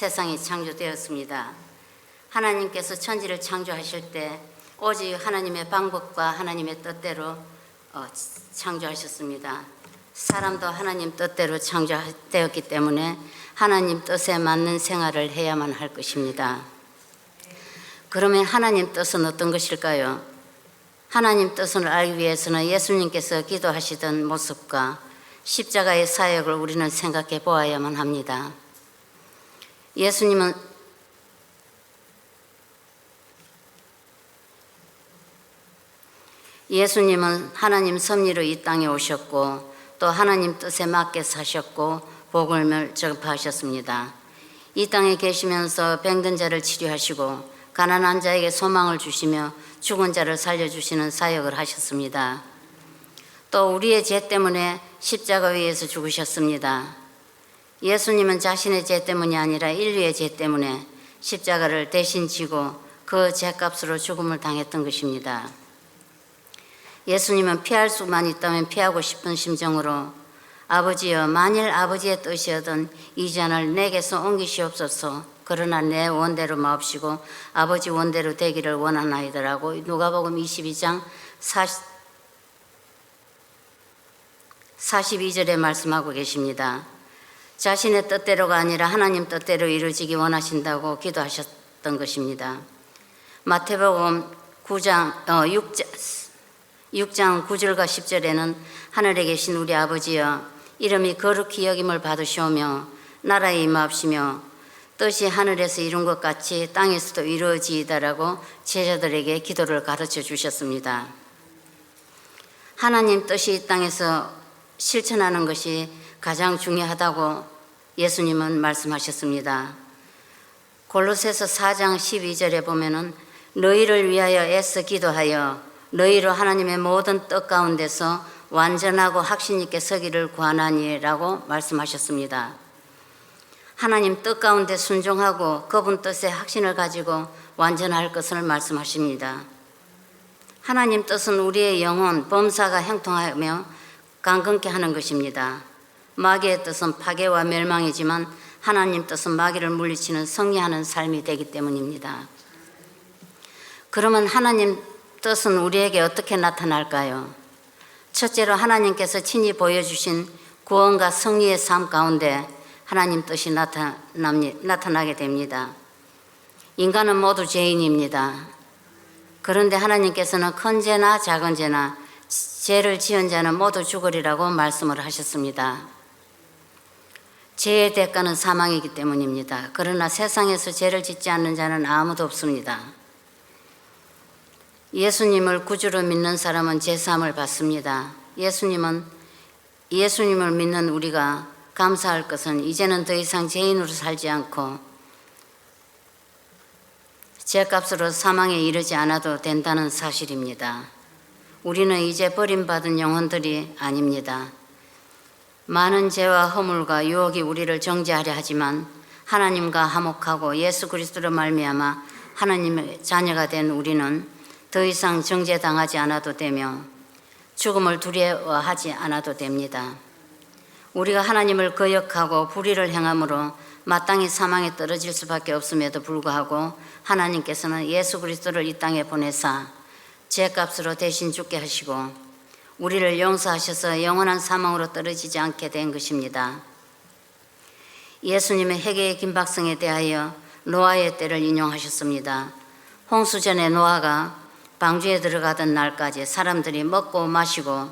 세상이 창조되었습니다. 하나님께서 천지를 창조하실 때 오직 하나님의 방법과 하나님의 뜻대로 창조하셨습니다. 사람도 하나님 뜻대로 창조되었기 때문에 하나님 뜻에 맞는 생활을 해야만 할 것입니다. 그러면 하나님 뜻은 어떤 것일까요? 하나님 뜻을 알기 위해서는 예수님께서 기도하시던 모습과 십자가의 사역을 우리는 생각해 보아야만 합니다. 예수님은 하나님 섭리로 이 땅에 오셨고 또 하나님 뜻에 맞게 사셨고 복음을 전파하셨습니다. 이 땅에 계시면서 병든 자를 치료하시고 가난한 자에게 소망을 주시며 죽은 자를 살려주시는 사역을 하셨습니다. 또 우리의 죄 때문에 십자가 위에서 죽으셨습니다. 예수님은 자신의 죄 때문이 아니라 인류의 죄 때문에 십자가를 대신 지고 그 죄값으로 죽음을 당했던 것입니다. 예수님은 피할 수만 있다면 피하고 싶은 심정으로 아버지여, 만일 아버지의 뜻이었던 이 잔을 내게서 옮기시옵소서. 그러나 내 원대로 마옵시고 아버지 원대로 되기를 원하나이다라고 누가복음 22장 42절에 말씀하고 계십니다. 자신의 뜻대로가 아니라 하나님 뜻대로 이루어지기 원하신다고 기도하셨던 것입니다. 마태복음 6장 9절과 10절에는 하늘에 계신 우리 아버지여, 이름이 거룩히 여김을 받으시오며 나라에 임하옵시며 뜻이 하늘에서 이룬 것 같이 땅에서도 이루어지이다라고 제자들에게 기도를 가르쳐 주셨습니다. 하나님 뜻이 이 땅에서 실천하는 것이 가장 중요하다고 예수님은 말씀하셨습니다. 골로새서 4장 12절에 보면은 너희를 위하여 애써 기도하여 너희로 하나님의 모든 뜻 가운데서 완전하고 확신 있게 서기를 구하나니라고 말씀하셨습니다. 하나님 뜻 가운데 순종하고 그분 뜻에 확신을 가지고 완전할 것을 말씀하십니다. 하나님 뜻은 우리의 영혼, 범사가 형통하며 강건케 하는 것입니다. 마귀의 뜻은 파괴와 멸망이지만 하나님 뜻은 마귀를 물리치는 승리하는 삶이 되기 때문입니다. 그러면 하나님 뜻은 우리에게 어떻게 나타날까요? 첫째로 하나님께서 친히 보여주신 구원과 승리의 삶 가운데 하나님 뜻이 나타나게 됩니다. 인간은 모두 죄인입니다. 그런데 하나님께서는 큰 죄나 작은 죄나 죄를 지은 자는 모두 죽으리라고 말씀을 하셨습니다. 죄의 대가는 사망이기 때문입니다. 그러나 세상에서 죄를 짓지 않는 자는 아무도 없습니다. 예수님을 구주로 믿는 사람은 죄사함을 받습니다. 예수님을 믿는 우리가 감사할 것은 이제는 더 이상 죄인으로 살지 않고 죄값으로 사망에 이르지 않아도 된다는 사실입니다. 우리는 이제 버림받은 영혼들이 아닙니다. 많은 죄와 허물과 유혹이 우리를 정죄하려 하지만 하나님과 화목하고 예수 그리스도로 말미암아 하나님의 자녀가 된 우리는 더 이상 정죄당하지 않아도 되며 죽음을 두려워하지 않아도 됩니다. 우리가 하나님을 거역하고 불의를 행함으로 마땅히 사망에 떨어질 수밖에 없음에도 불구하고 하나님께서는 예수 그리스도를 이 땅에 보내사 죄값으로 대신 죽게 하시고 우리를 용서하셔서 영원한 사망으로 떨어지지 않게 된 것입니다. 예수님의 회개의 긴박성에 대하여 노아의 때를 인용하셨습니다. 홍수전에 노아가 방주에 들어가던 날까지 사람들이 먹고 마시고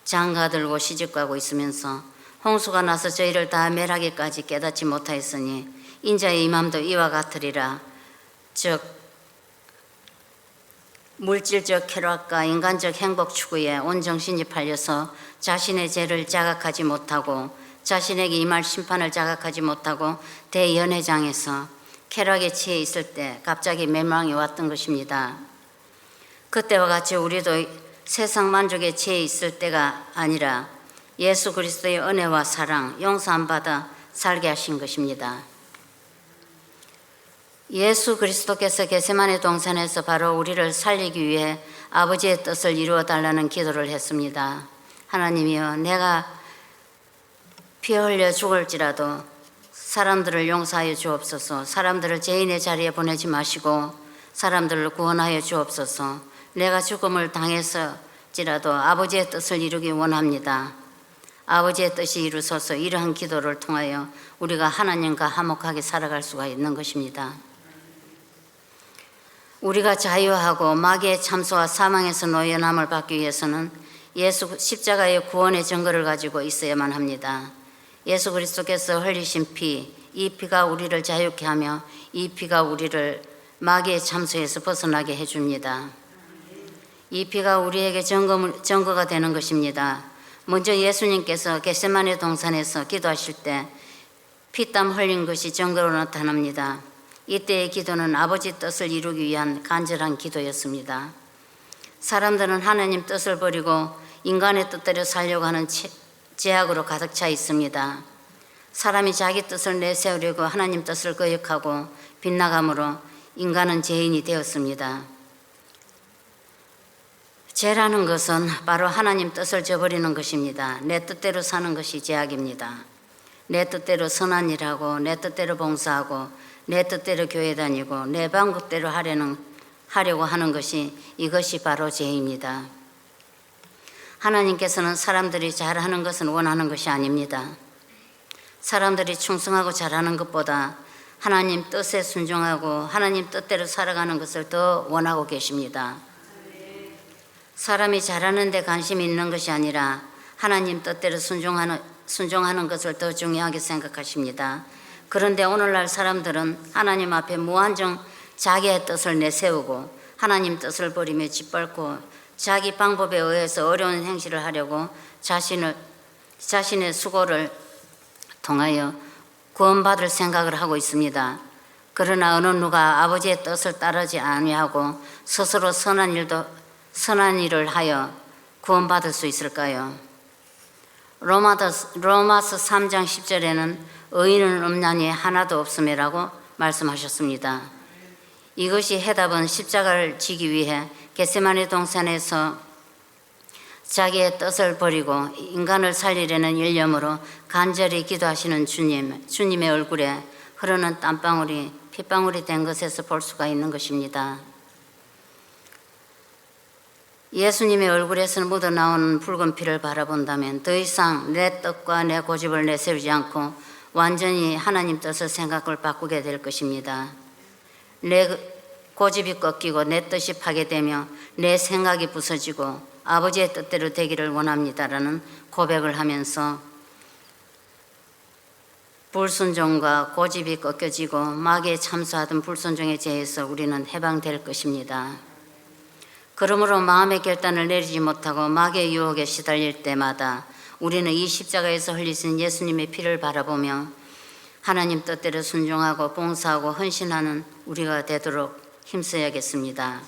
장가들고 시집가고 있으면서 홍수가 나서 저희를 다 멸하기까지 깨닫지 못하였으니 인자의 임함도 이와 같으리라. 즉 물질적 쾌락과 인간적 행복 추구에 온 정신이 팔려서 자신의 죄를 자각하지 못하고 자신에게 임할 심판을 자각하지 못하고 대연회장에서 쾌락에 취해 있을 때 갑자기 멸망이 왔던 것입니다. 그때와 같이 우리도 세상 만족에 취해 있을 때가 아니라 예수 그리스도의 은혜와 사랑, 용서함 받아 살게 하신 것입니다. 예수 그리스도께서 겟세마네 동산에서 바로 우리를 살리기 위해 아버지의 뜻을 이루어 달라는 기도를 했습니다. 하나님이여, 내가 피 흘려 죽을지라도 사람들을 용서하여 주옵소서. 사람들을 죄인의 자리에 보내지 마시고 사람들을 구원하여 주옵소서. 내가 죽음을 당했을지라도 아버지의 뜻을 이루기 원합니다. 아버지의 뜻이 이루소서. 이러한 기도를 통하여 우리가 하나님과 화목하게 살아갈 수가 있는 것입니다. 우리가 자유하고 마귀의 참소와 사망에서 노예남을 받기 위해서는 예수 십자가의 구원의 증거를 가지고 있어야만 합니다. 예수 그리스도께서 흘리신 피, 이 피가 우리를 자유케 하며 이 피가 우리를 마귀의 참소에서 벗어나게 해줍니다. 이 피가 우리에게 증거가 되는 것입니다. 먼저 예수님께서 겟세마네 동산에서 기도하실 때 피땀 흘린 것이 증거로 나타납니다. 이때의 기도는 아버지 뜻을 이루기 위한 간절한 기도였습니다. 사람들은 하나님 뜻을 버리고 인간의 뜻대로 살려고 하는 제약으로 가득 차 있습니다. 사람이 자기 뜻을 내세우려고 하나님 뜻을 거역하고 빗나감으로 인간은 죄인이 되었습니다. 죄라는 것은 바로 하나님 뜻을 저버리는 것입니다. 내 뜻대로 사는 것이 죄악입니다. 내 뜻대로 선한 일하고 내 뜻대로 봉사하고 내 뜻대로 교회 다니고 내 방법대로 하려고 하는 것이 이것이 바로 죄입니다. 하나님께서는 사람들이 잘하는 것은 원하는 것이 아닙니다. 사람들이 충성하고 잘하는 것보다 하나님 뜻에 순종하고 하나님 뜻대로 살아가는 것을 더 원하고 계십니다. 사람이 잘하는 데 관심이 있는 것이 아니라 하나님 뜻대로 순종하는 것을 더 중요하게 생각하십니다. 그런데 오늘날 사람들은 하나님 앞에 무한정 자기의 뜻을 내세우고 하나님 뜻을 버리며 짓밟고 자기 방법에 의해서 어려운 행실을 하려고 자신의 수고를 통하여 구원받을 생각을 하고 있습니다. 그러나 어느 누가 아버지의 뜻을 따르지 아니하고 스스로 선한 일을 하여 구원받을 수 있을까요? 로마서 3장 10절에는 의인은 없나니 하나도 없음이라고 말씀하셨습니다. 이것이 해답은 십자가를 지기 위해 겟세마네 동산에서 자기의 뜻을 버리고 인간을 살리려는 일념으로 간절히 기도하시는 주님의 얼굴에 흐르는 땀방울이 핏방울이 된 것에서 볼 수가 있는 것입니다. 예수님의 얼굴에서 묻어나오는 붉은 피를 바라본다면 더 이상 내 뜻과 내 고집을 내세우지 않고 완전히 하나님 뜻의 생각을 바꾸게 될 것입니다. 내 고집이 꺾이고 내 뜻이 파괴되며 내 생각이 부서지고 아버지의 뜻대로 되기를 원합니다라는 고백을 하면서 불순종과 고집이 꺾여지고 마귀에 참소하던 불순종의 죄에서 우리는 해방될 것입니다. 그러므로 마음의 결단을 내리지 못하고 마귀의 유혹에 시달릴 때마다 우리는 이 십자가에서 흘리신 예수님의 피를 바라보며 하나님 뜻대로 순종하고 봉사하고 헌신하는 우리가 되도록 힘써야겠습니다.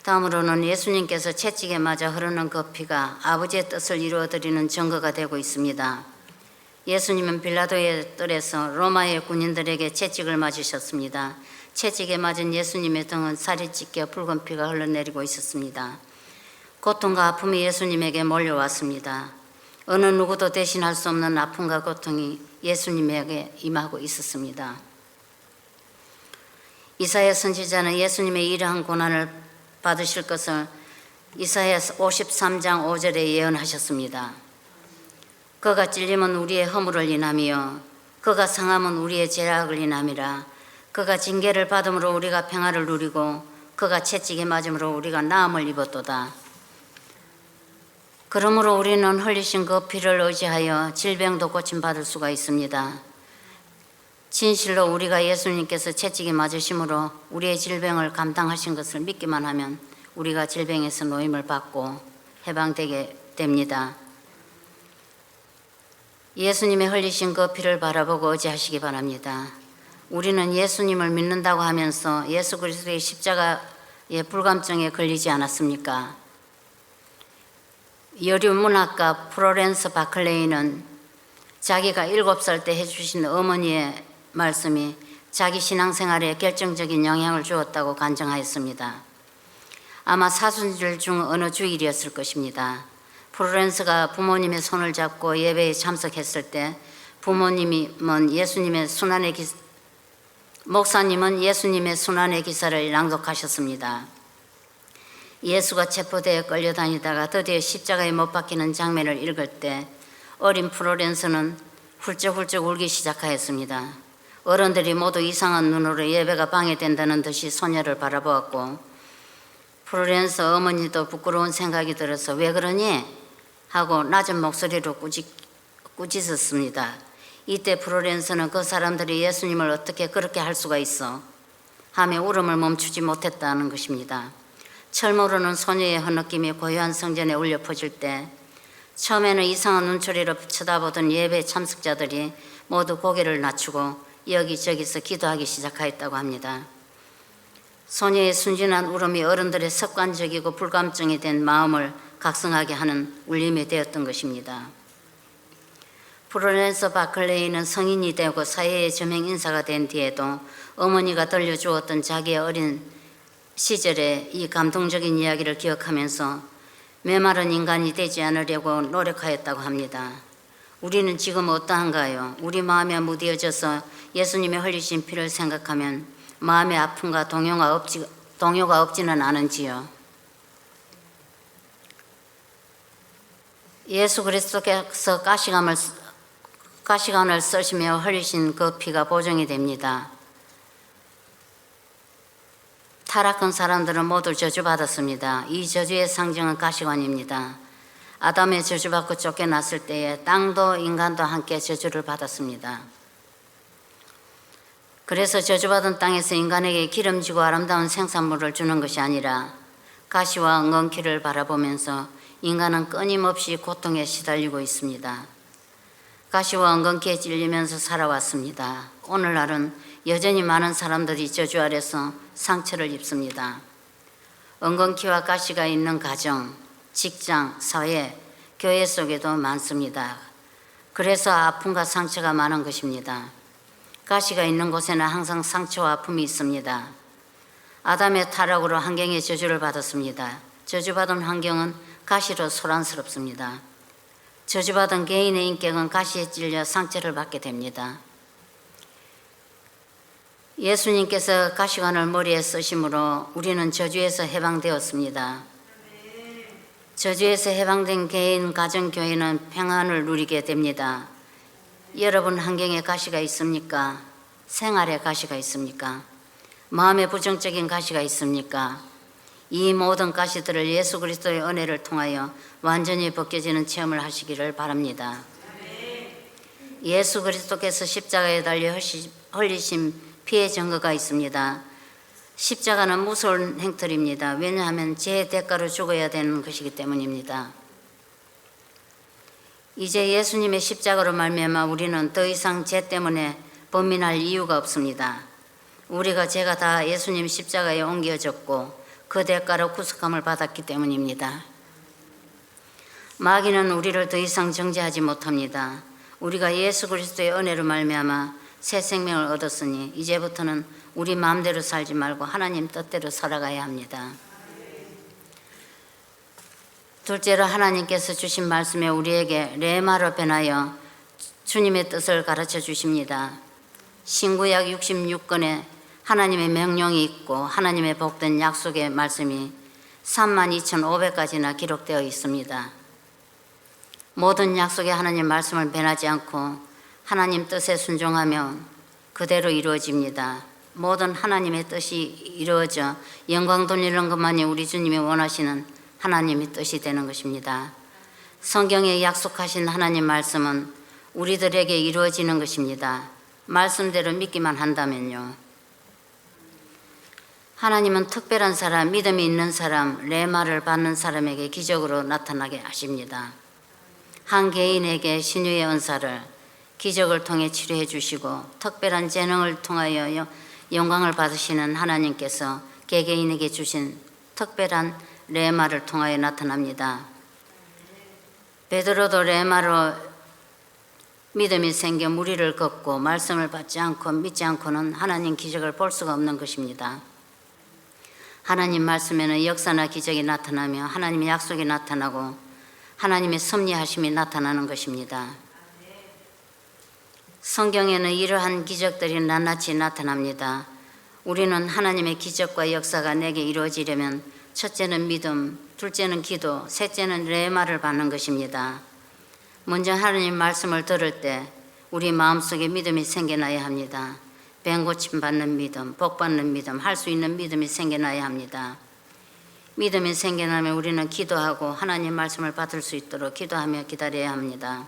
다음으로는 예수님께서 채찍에 맞아 흐르는 그 피가 아버지의 뜻을 이루어드리는 증거가 되고 있습니다. 예수님은 빌라도의 뜰에서 로마의 군인들에게 채찍을 맞으셨습니다. 채찍에 맞은 예수님의 등은 살이 찢겨 붉은 피가 흘러내리고 있었습니다. 고통과 아픔이 예수님에게 몰려왔습니다. 어느 누구도 대신할 수 없는 아픔과 고통이 예수님에게 임하고 있었습니다. 이사야 선지자는 예수님의 이러한 고난을 받으실 것을 이사야 53장 5절에 예언하셨습니다. 그가 찔림은 우리의 허물을 인하며 그가 상함은 우리의 죄악을 인함이라. 그가 징계를 받음으로 우리가 평화를 누리고 그가 채찍에 맞음으로 우리가 나음을 입었도다. 그러므로 우리는 흘리신 그 피를 의지하여 질병도 고침받을 수가 있습니다. 진실로 우리가 예수님께서 채찍에 맞으심으로 우리의 질병을 감당하신 것을 믿기만 하면 우리가 질병에서 노임을 받고 해방되게 됩니다. 예수님의 흘리신 그 피를 바라보고 의지하시기 바랍니다. 우리는 예수님을 믿는다고 하면서 예수 그리스도의 십자가의 불감증에 걸리지 않았습니까? 여류 문학가 플로렌스 바클레이는 자기가 7살 때 해주신 어머니의 말씀이 자기 신앙생활에 결정적인 영향을 주었다고 간증하였습니다. 아마 사순절 중 어느 주일이었을 것입니다. 플로렌스가 부모님의 손을 잡고 예배에 참석했을 때 부모님은 목사님은 예수님의 순환의 기사를 낭독하셨습니다. 예수가 체포되어 끌려다니다가 드디어 십자가에 못 박히는 장면을 읽을 때 어린 플로렌스는 훌쩍훌쩍 울기 시작하였습니다. 어른들이 모두 이상한 눈으로 예배가 방해된다는 듯이 소녀를 바라보았고, 플로렌스 어머니도 부끄러운 생각이 들어서 왜 그러니? 하고 낮은 목소리로 꾸짖었습니다. 이때 플로렌스는 그 사람들이 예수님을 어떻게 그렇게 할 수가 있어? 하며 울음을 멈추지 못했다는 것입니다. 철모르는 소녀의 흐느낌이 고요한 성전에 울려 퍼질 때 처음에는 이상한 눈초리로 쳐다보던 예배 참석자들이 모두 고개를 낮추고 여기저기서 기도하기 시작하였다고 합니다. 소녀의 순진한 울음이 어른들의 습관적이고 불감증이 된 마음을 각성하게 하는 울림이 되었던 것입니다. 플로렌스 바클레이는 성인이 되고 사회의 저명 인사가 된 뒤에도 어머니가 들려주었던 자기의 어린 시절의 이 감동적인 이야기를 기억하면서 메마른 인간이 되지 않으려고 노력하였다고 합니다. 우리는 지금 어떠한가요? 우리 마음에 무뎌져서 예수님의 흘리신 피를 생각하면 마음의 아픔과 동요가 없지는 않은지요. 예수 그리스도께서 가시관을 쓰시며 흘리신 그 피가 보증이 됩니다. 타락한 사람들은 모두 저주받았습니다. 이 저주의 상징은 가시관입니다. 아담의 저주받고 쫓겨났을 때에 땅도 인간도 함께 저주를 받았습니다. 그래서 저주받은 땅에서 인간에게 기름지고 아름다운 생산물을 주는 것이 아니라 가시와 엉겅퀴를 바라보면서 인간은 끊임없이 고통에 시달리고 있습니다. 가시와 엉겅퀴에 찔리면서 살아왔습니다. 오늘날은 여전히 많은 사람들이 저주 아래서 상처를 입습니다. 엉겅퀴와 가시가 있는 가정, 직장, 사회, 교회 속에도 많습니다. 그래서 아픔과 상처가 많은 것입니다. 가시가 있는 곳에는 항상 상처와 아픔이 있습니다. 아담의 타락으로 환경의 저주를 받았습니다. 저주받은 환경은 가시로 소란스럽습니다. 저주받은 개인의 인격은 가시에 찔려 상처를 받게 됩니다. 예수님께서 가시관을 머리에 쓰심으로 우리는 저주에서 해방되었습니다. 저주에서 해방된 개인, 가정, 교회는 평안을 누리게 됩니다. 여러분 환경에 가시가 있습니까? 생활에 가시가 있습니까? 마음에 부정적인 가시가 있습니까? 이 모든 가시들을 예수 그리스도의 은혜를 통하여 완전히 벗겨지는 체험을 하시기를 바랍니다. 예수 그리스도께서 십자가에 달려 흘리신 피의 증거가 있습니다. 십자가는 무서운 행틀입니다. 왜냐하면 죄의 대가로 죽어야 되는 것이기 때문입니다. 이제 예수님의 십자가로 말미암아 우리는 더 이상 죄 때문에 범민할 이유가 없습니다. 우리가 죄가 다 예수님 십자가에 옮겨졌고 그 대가로 구속함을 받았기 때문입니다. 마귀는 우리를 더 이상 정죄하지 못합니다. 우리가 예수 그리스도의 은혜로 말미암아 새 생명을 얻었으니 이제부터는 우리 마음대로 살지 말고 하나님 뜻대로 살아가야 합니다. 둘째로 하나님께서 주신 말씀에 우리에게 레마로 변하여 주님의 뜻을 가르쳐 주십니다. 신구약 66권에 하나님의 명령이 있고 하나님의 복된 약속의 말씀이 32,500가지나 기록되어 있습니다. 모든 약속의 하나님 말씀을 변하지 않고 하나님 뜻에 순종하면 그대로 이루어집니다. 모든 하나님의 뜻이 이루어져 영광 돌리는 것만이 우리 주님이 원하시는 하나님의 뜻이 되는 것입니다. 성경에 약속하신 하나님 말씀은 우리들에게 이루어지는 것입니다. 말씀대로 믿기만 한다면요. 하나님은 특별한 사람, 믿음이 있는 사람, 레마를 받는 사람에게 기적으로 나타나게 하십니다. 한 개인에게 신유의 은사를 기적을 통해 치료해 주시고 특별한 재능을 통하여 영광을 받으시는 하나님께서 개개인에게 주신 특별한 레마를 통하여 나타납니다. 베드로도 레마로 믿음이 생겨 무리를 걷고 말씀을 받지 않고 믿지 않고는 하나님 기적을 볼 수가 없는 것입니다. 하나님 말씀에는 역사나 기적이 나타나며 하나님의 약속이 나타나고 하나님의 섭리하심이 나타나는 것입니다. 성경에는 이러한 기적들이 낱낱이 나타납니다. 우리는 하나님의 기적과 역사가 내게 이루어지려면 첫째는 믿음, 둘째는 기도, 셋째는 레마를 받는 것입니다. 먼저 하나님 말씀을 들을 때 우리 마음속에 믿음이 생겨나야 합니다. 병 고침 받는 믿음, 복 받는 믿음, 할 수 있는 믿음이 생겨나야 합니다. 믿음이 생겨나면 우리는 기도하고 하나님 말씀을 받을 수 있도록 기도하며 기다려야 합니다.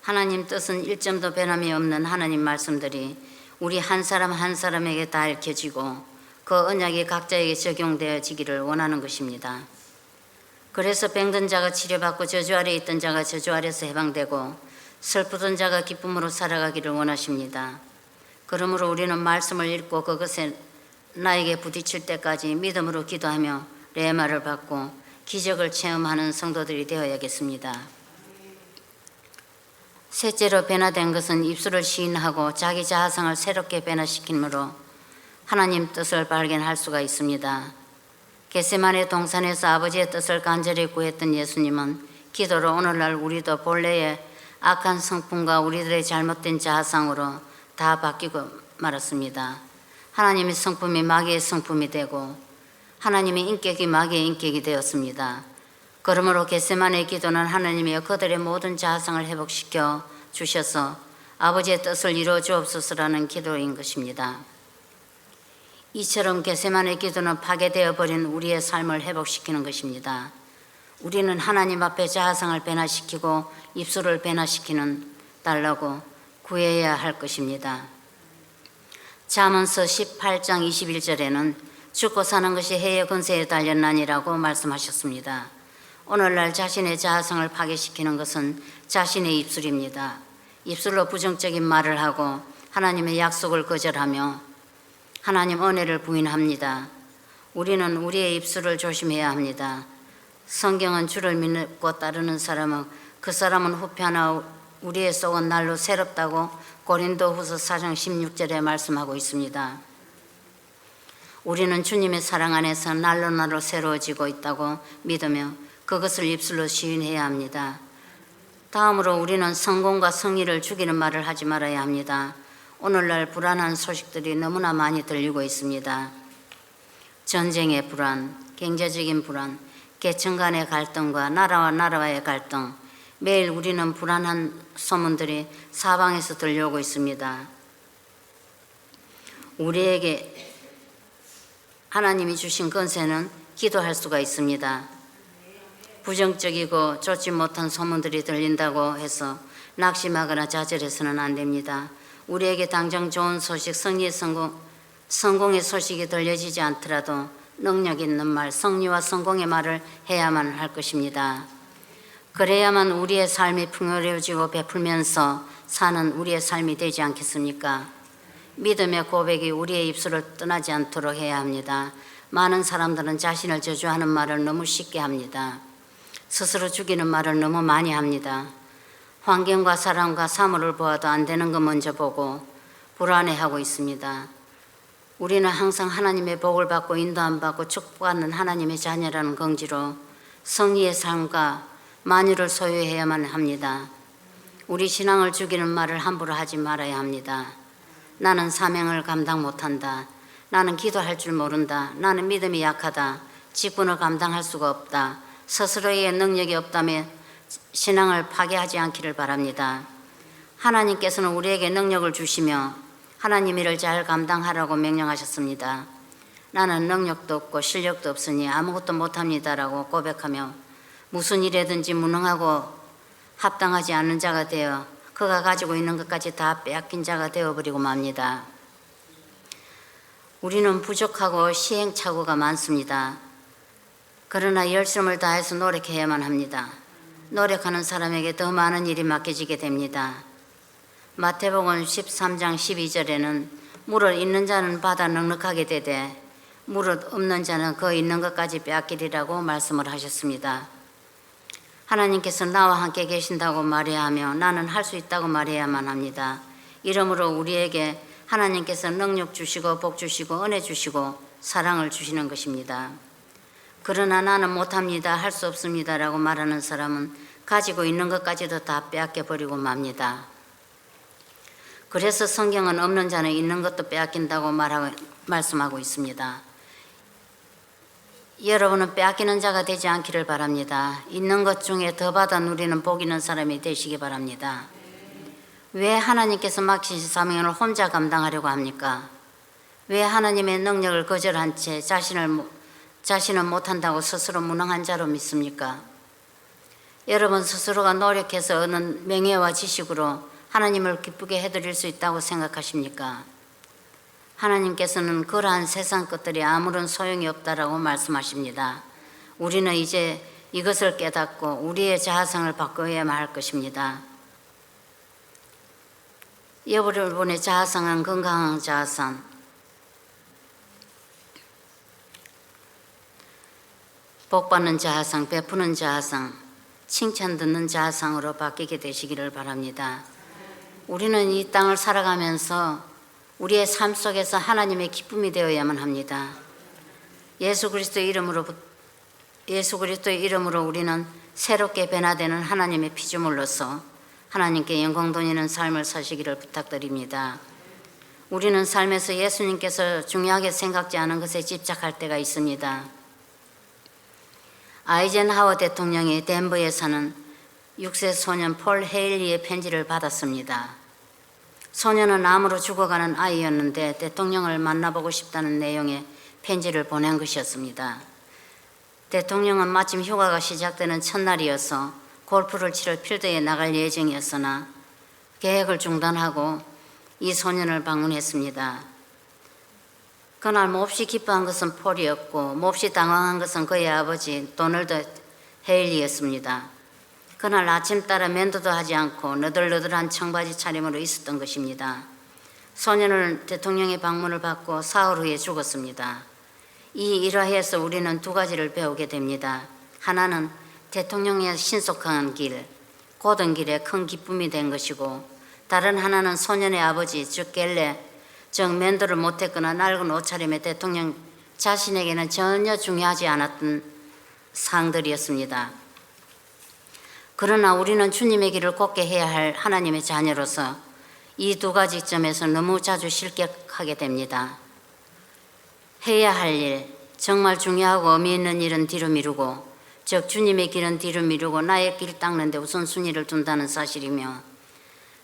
하나님 뜻은 일점도 변함이 없는 하나님 말씀들이 우리 한 사람 한 사람에게 다 읽혀지고 그 언약이 각자에게 적용되어지기를 원하는 것입니다. 그래서 병든 자가 치료받고 저주 아래 있던 자가 저주 아래서 해방되고 슬프던 자가 기쁨으로 살아가기를 원하십니다. 그러므로 우리는 말씀을 읽고 그것에 나에게 부딪힐 때까지 믿음으로 기도하며 레마를 받고 기적을 체험하는 성도들이 되어야겠습니다. 셋째로 변화된 것은 입술을 시인하고 자기 자아상을 새롭게 변화시키므로 하나님 뜻을 발견할 수가 있습니다. 겟세마네 동산에서 아버지의 뜻을 간절히 구했던 예수님은 기도로 오늘날 우리도 본래의 악한 성품과 우리들의 잘못된 자아상으로 다 바뀌고 말았습니다. 하나님의 성품이 마귀의 성품이 되고 하나님의 인격이 마귀의 인격이 되었습니다. 그러므로 겟세마네의 기도는 하나님이여 그들의 모든 자아상을 회복시켜 주셔서 아버지의 뜻을 이루어 주옵소서라는 기도인 것입니다. 이처럼 겟세마네의 기도는 파괴되어 버린 우리의 삶을 회복시키는 것입니다. 우리는 하나님 앞에 자아상을 변화시키고 입술을 변화시키는 달라고 구해야 할 것입니다. 잠언서 18장 21절에는 죽고 사는 것이 해의 권세에 달렸나니라고 말씀하셨습니다. 오늘날 자신의 자아성을 파괴시키는 것은 자신의 입술입니다. 입술로 부정적인 말을 하고 하나님의 약속을 거절하며 하나님 은혜를 부인합니다. 우리는 우리의 입술을 조심해야 합니다. 성경은 주를 믿고 따르는 사람은 그 사람은 후패하나 우리의 속은 날로 새롭다고 고린도후서 4장 16절에 말씀하고 있습니다. 우리는 주님의 사랑 안에서 날로 새로워지고 있다고 믿으며 그것을 입술로 시인해야 합니다. 다음으로 우리는 성공과 성의를 죽이는 말을 하지 말아야 합니다. 오늘날 불안한 소식들이 너무나 많이 들리고 있습니다. 전쟁의 불안, 경제적인 불안, 계층 간의 갈등과 나라와 나라와의 갈등, 매일 우리는 불안한 소문들이 사방에서 들려오고 있습니다. 우리에게 하나님이 주신 권세는 기도할 수가 있습니다. 부정적이고 좋지 못한 소문들이 들린다고 해서 낙심하거나 좌절해서는 안 됩니다. 우리에게 당장 좋은 소식, 성공의 소식이 들려지지 않더라도 능력 있는 말, 성리와 성공의 말을 해야만 할 것입니다. 그래야만 우리의 삶이 풍요로워지고 베풀면서 사는 우리의 삶이 되지 않겠습니까? 믿음의 고백이 우리의 입술을 떠나지 않도록 해야 합니다. 많은 사람들은 자신을 저주하는 말을 너무 쉽게 합니다. 스스로 죽이는 말을 너무 많이 합니다. 환경과 사람과 사물을 보아도 안 되는 거 먼저 보고 불안해하고 있습니다. 우리는 항상 하나님의 복을 받고 인도함 받고 축복받는 하나님의 자녀라는 긍지로 성의의 삶과 만유를 소유해야만 합니다. 우리 신앙을 죽이는 말을 함부로 하지 말아야 합니다. 나는 사명을 감당 못한다. 나는 기도할 줄 모른다. 나는 믿음이 약하다. 직분을 감당할 수가 없다. 스스로의 능력이 없다며 신앙을 파괴하지 않기를 바랍니다. 하나님께서는 우리에게 능력을 주시며 하나님 일을 잘 감당하라고 명령하셨습니다. 나는 능력도 없고 실력도 없으니 아무것도 못합니다라고 고백하며 무슨 일에든지 무능하고 합당하지 않는 자가 되어 그가 가지고 있는 것까지 다 빼앗긴 자가 되어버리고 맙니다. 우리는 부족하고 시행착오가 많습니다. 그러나 열심을 다해서 노력해야만 합니다. 노력하는 사람에게 더 많은 일이 맡겨지게 됩니다. 마태복음 13장 12절에는 무릇 있는 자는 받아 넉넉하게 되되 무릇 없는 자는 그 있는 것까지 빼앗기리라고 말씀을 하셨습니다. 하나님께서 나와 함께 계신다고 말해야 하며 나는 할 수 있다고 말해야만 합니다. 이러므로 우리에게 하나님께서 능력 주시고 복 주시고 은혜 주시고 사랑을 주시는 것입니다. 그러나 나는 못합니다, 할 수 없습니다라고 말하는 사람은 가지고 있는 것까지도 다 빼앗겨 버리고 맙니다. 그래서 성경은 없는 자는 있는 것도 빼앗긴다고 말씀하고 있습니다. 여러분은 빼앗기는 자가 되지 않기를 바랍니다. 있는 것 중에 더 받아 누리는 복 있는 사람이 되시기 바랍니다. 왜 하나님께서 맡기신 사명을 혼자 감당하려고 합니까? 왜 하나님의 능력을 거절한 채 자신은 못한다고 스스로 무능한 자로 믿습니까? 여러분 스스로가 노력해서 얻는 명예와 지식으로 하나님을 기쁘게 해드릴 수 있다고 생각하십니까? 하나님께서는 그러한 세상 것들이 아무런 소용이 없다라고 말씀하십니다. 우리는 이제 이것을 깨닫고 우리의 자아상을 바꿔야만 할 것입니다. 여러분의 자아상은 건강한 자아상, 복받는 자아상, 베푸는 자아상, 칭찬 듣는 자아상으로 바뀌게 되시기를 바랍니다. 우리는 이 땅을 살아가면서 우리의 삶 속에서 하나님의 기쁨이 되어야만 합니다. 예수 그리스도의 이름으로 우리는 새롭게 변화되는 하나님의 피조물로서 하나님께 영광 돌리는 삶을 사시기를 부탁드립니다. 우리는 삶에서 예수님께서 중요하게 생각지 않은 것에 집착할 때가 있습니다. 아이젠하워 대통령이 덴버에 사는 6세 소년 폴 헤일리의 편지를 받았습니다. 소년은 암으로 죽어가는 아이였는데 대통령을 만나보고 싶다는 내용의 편지를 보낸 것이었습니다. 대통령은 마침 휴가가 시작되는 첫날이어서 골프를 치러 필드에 나갈 예정이었으나 계획을 중단하고 이 소년을 방문했습니다. 그날 몹시 기뻐한 것은 폴이었고 몹시 당황한 것은 그의 아버지 도널드 헤일리였습니다. 그날 아침 따라 면도도 하지 않고 너덜너덜한 청바지 차림으로 있었던 것입니다. 소년은 대통령의 방문을 받고 사흘 후에 죽었습니다. 이 일화에서 우리는 두 가지를 배우게 됩니다. 하나는 대통령의 신속한 길, 곧은 길에 큰 기쁨이 된 것이고, 다른 하나는 소년의 아버지 즉 겔레, 즉 면도를 못했거나 낡은 옷차림의 대통령 자신에게는 전혀 중요하지 않았던 사항들이었습니다. 그러나 우리는 주님의 길을 곱게 해야 할 하나님의 자녀로서 이 두 가지 점에서 너무 자주 실격하게 됩니다. 해야 할 일, 정말 중요하고 의미 있는 일은 뒤로 미루고, 즉 주님의 길은 뒤로 미루고 나의 길 닦는 데 우선순위를 둔다는 사실이며,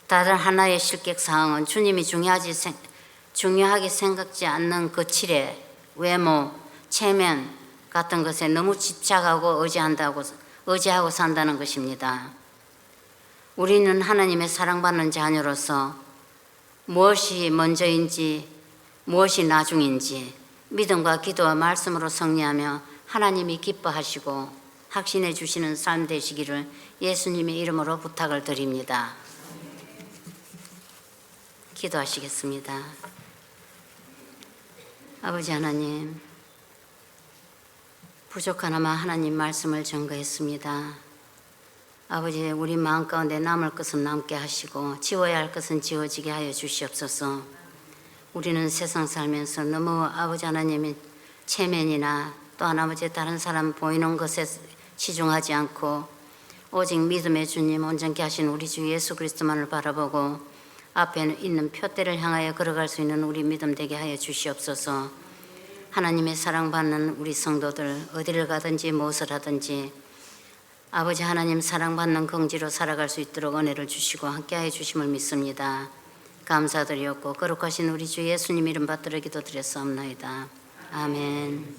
다른 하나의 실격 사항은 주님이 중요하게 생각지 않는 그 칠해, 외모, 체면 같은 것에 너무 집착하고 의지하고 산다는 것입니다. 우리는 하나님의 사랑받는 자녀로서 무엇이 먼저인지 무엇이 나중인지 믿음과 기도와 말씀으로 승리하며 하나님이 기뻐하시고 확신해 주시는 삶 되시기를 예수님의 이름으로 부탁을 드립니다. 기도하시겠습니다. 아버지 하나님, 부족하나마 하나님 말씀을 증거했습니다. 아버지, 우리 마음 가운데 남을 것은 남게 하시고 지워야 할 것은 지워지게 하여 주시옵소서. 우리는 세상 살면서 너무 아버지 하나님의 체면이나 또한 아버지 다른 사람 보이는 것에 치중하지 않고 오직 믿음의 주님 온전케 하신 우리 주 예수 그리스도만을 바라보고 앞에 있는 표대를 향하여 걸어갈 수 있는 우리 믿음 되게 하여 주시옵소서. 하나님의 사랑받는 우리 성도들 어디를 가든지 무엇을 하든지 아버지 하나님 사랑받는 긍지로 살아갈 수 있도록 은혜를 주시고 함께하여 주심을 믿습니다. 감사드리옵고 거룩하신 우리 주 예수님 이름 받들어 기도드렸사옵나이다. 아멘.